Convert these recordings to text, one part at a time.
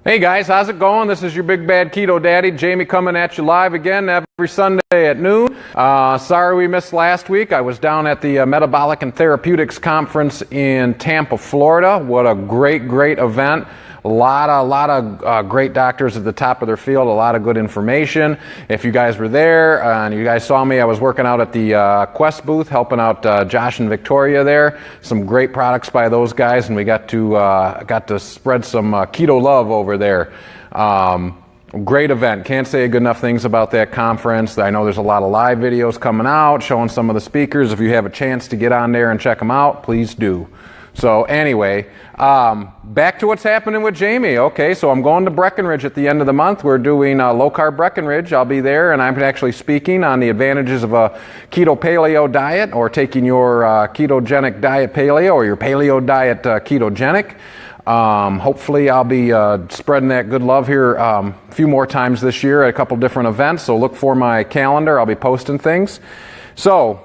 Hey guys, how's it going? This is your big bad Keto Daddy, Jamie, coming at you live again every Sunday at noon. Sorry we missed last week. I was down at the Metabolic and Therapeutics Conference in Tampa, Florida. What a great event. A lot of great doctors at the top of their field, a lot of good information. If you guys were there and you guys saw me, I was working out at the Quest booth, helping out Josh and Victoria there. Some great products by those guys, and we got to spread some keto love over there. Great event. Can't say good enough things about that conference. I know there's a lot of live videos coming out showing some of the speakers. If you have a chance to get on there and check them out, please do. So anyway, back to what's happening with Jamie. Okay, so I'm going to Breckenridge at the end of the month. We're doing low-carb Breckenridge. I'll be there, and I'm actually speaking on the advantages of a keto paleo diet, or taking your ketogenic diet paleo, or your paleo diet ketogenic. Hopefully I'll be spreading that good love here a few more times this year at a couple different events, so look for my calendar. I'll be posting things. So,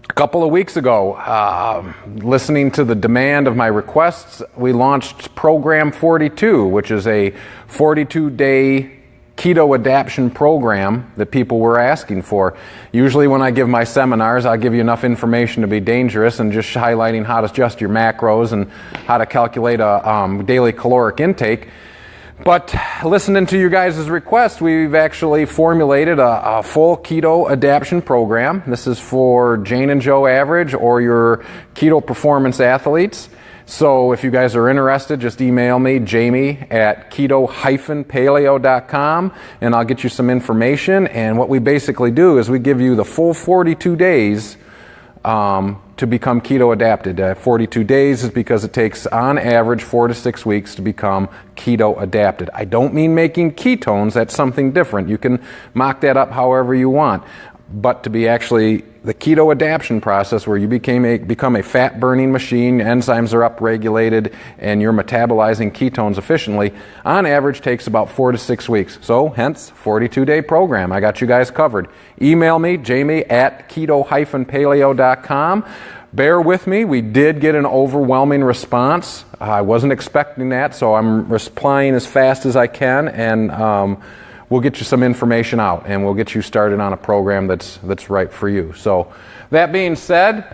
a couple of weeks ago, listening to the demand of my requests, we launched Program 42, which is a 42-day Keto Adaption program that people were asking for. Usually when I give my seminars, I'll give you enough information to be dangerous and just highlighting how to adjust your macros and how to calculate a daily caloric intake. But listening to you guys' request, we've actually formulated a full keto adaption program. This is for Jane and Joe average or your keto performance athletes. So if you guys are interested, just email me, jamie@keto-paleo.com, and I'll get you some information. And what we basically do is we give you the full 42 days to become keto adapted. 42 days is because it takes on average 4 to 6 weeks to become keto adapted. I don't mean making ketones, that's something different. You can mock that up however you want. But to be actually the keto adaption process, where you become a fat burning machine, enzymes are upregulated, and you're metabolizing ketones efficiently, on average takes about 4 to 6 weeks. So hence 42-day program. I got you guys covered. Email me, jamie@keto-paleo.com. Bear with me, we did get an overwhelming response. I wasn't expecting that, so I'm replying as fast as I can, and we'll get you some information out, and we'll get you started on a program that's right for you. So that being said,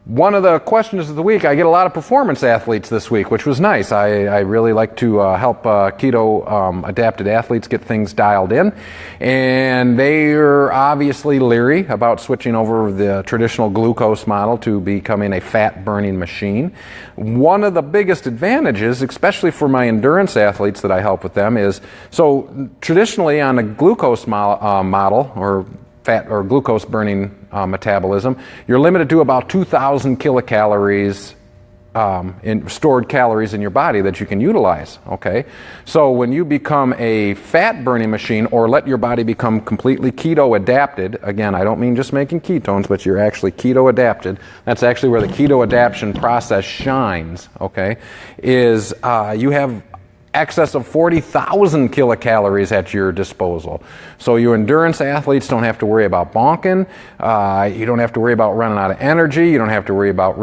one of the questions of the week, I get a lot of performance athletes this week, which was nice. I really like to help keto adapted athletes get things dialed in, and they are obviously leery about switching over the traditional glucose model to becoming a fat burning machine. One of the biggest advantages, especially for my endurance athletes that I help with them, is so traditionally on a glucose model, or fat or glucose burning metabolism, you're limited to about 2,000 kilocalories in stored calories in your body that you can utilize. Okay, so when you become a fat burning machine, or let your body become completely keto adapted, again, I don't mean just making ketones, but you're actually keto adapted. That's actually where the keto adaption process shines. Okay, is you have excess of 40,000 kilocalories at your disposal. So your endurance athletes don't have to worry about bonking. You don't have to worry about running out of energy. You don't have to worry about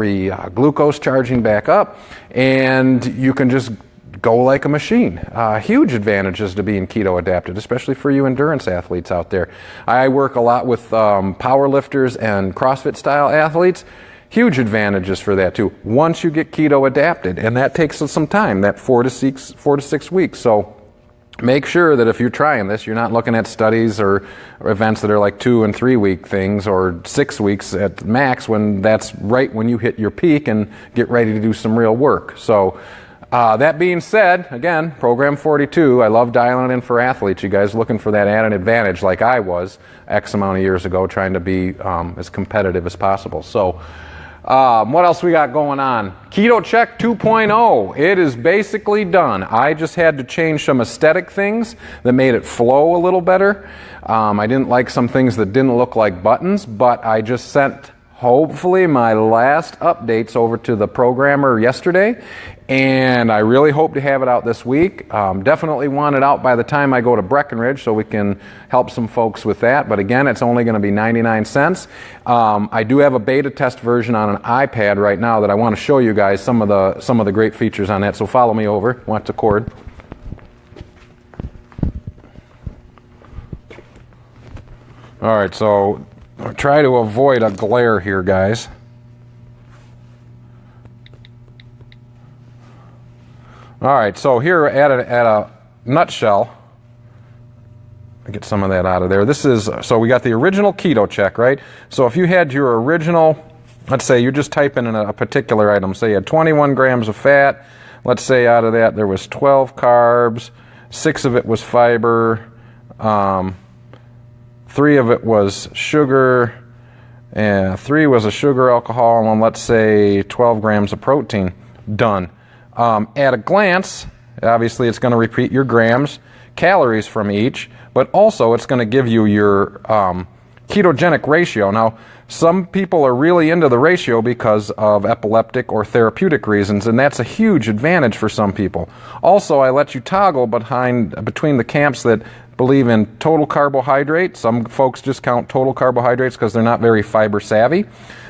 glucose charging back up. And you can just go like a machine. Huge advantages to being keto adapted, especially for you endurance athletes out there. I work a lot with power lifters and CrossFit style athletes. Huge advantages for that too, once you get keto adapted, and that takes some time, that 4 to 6 weeks. So make sure that if you're trying this, you're not looking at studies or events that are like 2 and 3 week things, or 6 weeks at max, when that's right when you hit your peak and get ready to do some real work. So that being said, again, Program 42, I love dialing it in for athletes. You guys looking for that added advantage like I was X amount of years ago, trying to be as competitive as possible. So what else we got going on? KetoCheck 2.0. It is basically done. I just had to change some aesthetic things that made it flow a little better. I didn't like some things that didn't look like buttons, but I just sent hopefully my last updates over to the programmer yesterday, and I really hope to have it out this week. Definitely want it out by the time I go to Breckenridge so we can help some folks with that, but again, it's only going to be 99 cents. I do have a beta test version on an iPad right now that I want to show you guys some of the great features on that, so follow me over. Watch the cord. All right, so I'll try to avoid a glare here, guys. All right, so here at a nutshell, I get some of that out of there. This is, so we got the original KetoCheck, right? So if you had your original, let's say you just type in a particular item, say you had 21 grams of fat, let's say out of that there was 12 carbs, 6 of it was fiber, 3 of it was sugar, and 3 was a sugar alcohol, and let's say 12 grams of protein. Done. At a glance, obviously it's going to repeat your grams, calories from each, but also it's going to give you your ketogenic ratio. Now, some people are really into the ratio because of epileptic or therapeutic reasons, and that's a huge advantage for some people. Also, I let you toggle between the camps that believe in total carbohydrate. Some folks just count total carbohydrates because they're not very fiber savvy.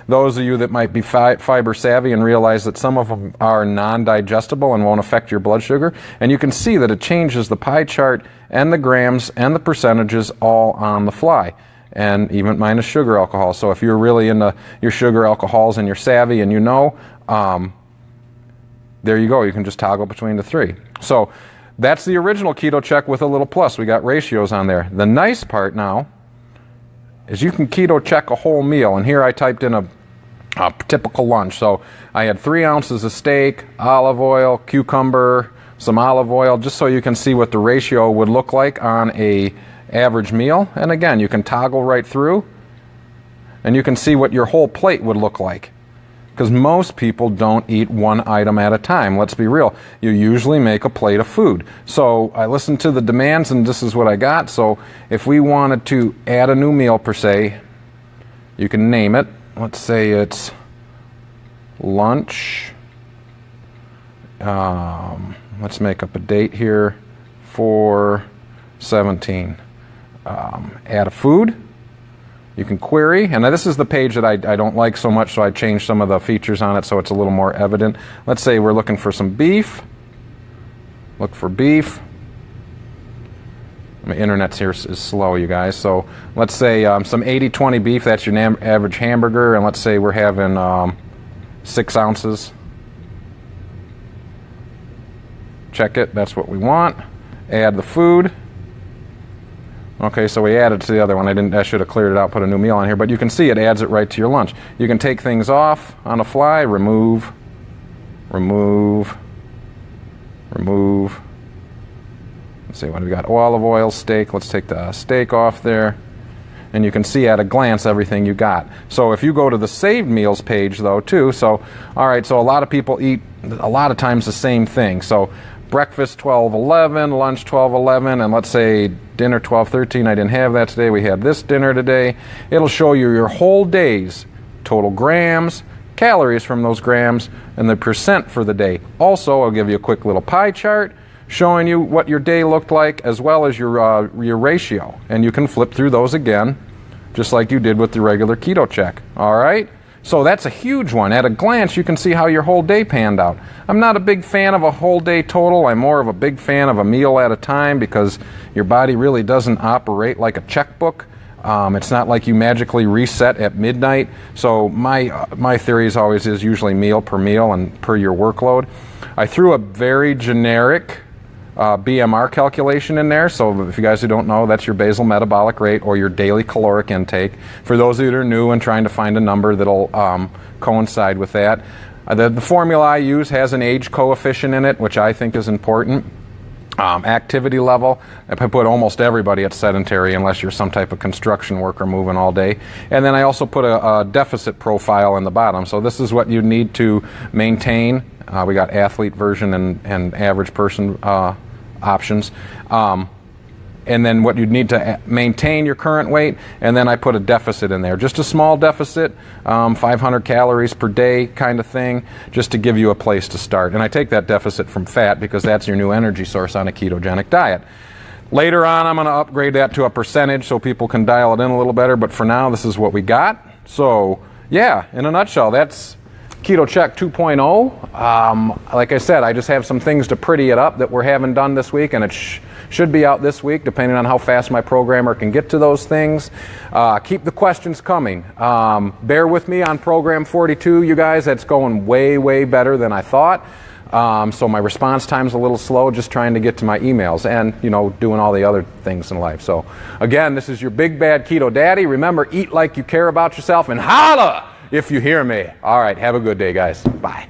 Those of you that might be fiber savvy and realize that some of them are non-digestible and won't affect your blood sugar. And you can see that it changes the pie chart and the grams and the percentages all on the fly. And even minus sugar alcohol. So if you're really into your sugar alcohols and you're savvy and you know, there you go. You can just toggle between the 3. So that's the original KetoCheck with a little plus. We got ratios on there. The nice part now is you can KetoCheck a whole meal. And here I typed in a typical lunch. So I had 3 ounces of steak, olive oil, cucumber, some olive oil, just so you can see what the ratio would look like on a average meal. And again, you can toggle right through and you can see what your whole plate would look like. Because most people don't eat one item at a time. Let's be real. You usually make a plate of food. So I listened to the demands and this is what I got. So if we wanted to add a new meal per se, you can name it. Let's say it's lunch. Let's make up a date here for 17. Add a food. You can query, and this is the page that I don't like so much, so I changed some of the features on it so it's a little more evident. Let's say we're looking for some beef. Look for beef. My internet here is slow, you guys. So let's say some 80-20 beef, that's your average hamburger, and let's say we're having 6 ounces. Check it, that's what we want. Add the food. Okay, so we added to the other one. I should have cleared it out, put a new meal on here, but you can see it adds it right to your lunch. You can take things off on the fly, remove, remove, remove. Let's see, what do we got? Olive oil, steak. Let's take the steak off there. And you can see at a glance everything you got. So if you go to the saved meals page though too, so all right, so a lot of people eat a lot of times the same thing. So breakfast 12:11, lunch 12:11, and let's say dinner 12:13. I didn't have that today. We had this dinner today. It'll show you your whole day's total grams, calories from those grams, and the percent for the day. Also, I'll give you a quick little pie chart showing you what your day looked like as well as your ratio. And you can flip through those again, just like you did with the regular KetoCheck. All right? So that's a huge one. At a glance, you can see how your whole day panned out. I'm not a big fan of a whole day total. I'm more of a big fan of a meal at a time because your body really doesn't operate like a checkbook. It's not like you magically reset at midnight. So my theory is always usually meal per meal and per your workload. I threw a very generic BMR calculation in there. So if you guys who don't know, that's your basal metabolic rate or your daily caloric intake. For those of you that are new and trying to find a number that'll coincide with that. The formula I use has an age coefficient in it, which I think is important. Activity level, I put almost everybody at sedentary unless you're some type of construction worker moving all day. And then I also put a deficit profile in the bottom. So this is what you need to maintain. We got athlete version and average person options. and then what you'd need to maintain your current weight, and then I put a deficit in there, just a small deficit, 500 calories per day kind of thing, just to give you a place to start. And I take that deficit from fat because that's your new energy source on a ketogenic diet. Later on, I'm going to upgrade that to a percentage so people can dial it in a little better, but for now, this is what we got. So, yeah, in a nutshell, that's KetoCheck 2.0. Like I said, I just have some things to pretty it up that we're having done this week, and it should be out this week, depending on how fast my programmer can get to those things. Keep the questions coming. Bear with me on program 42, you guys. That's going way, way better than I thought. So my response time's a little slow, just trying to get to my emails and, you know, doing all the other things in life. So, again, this is your big bad Keto Daddy. Remember, eat like you care about yourself, and holla if you hear me. All right, have a good day, guys. Bye.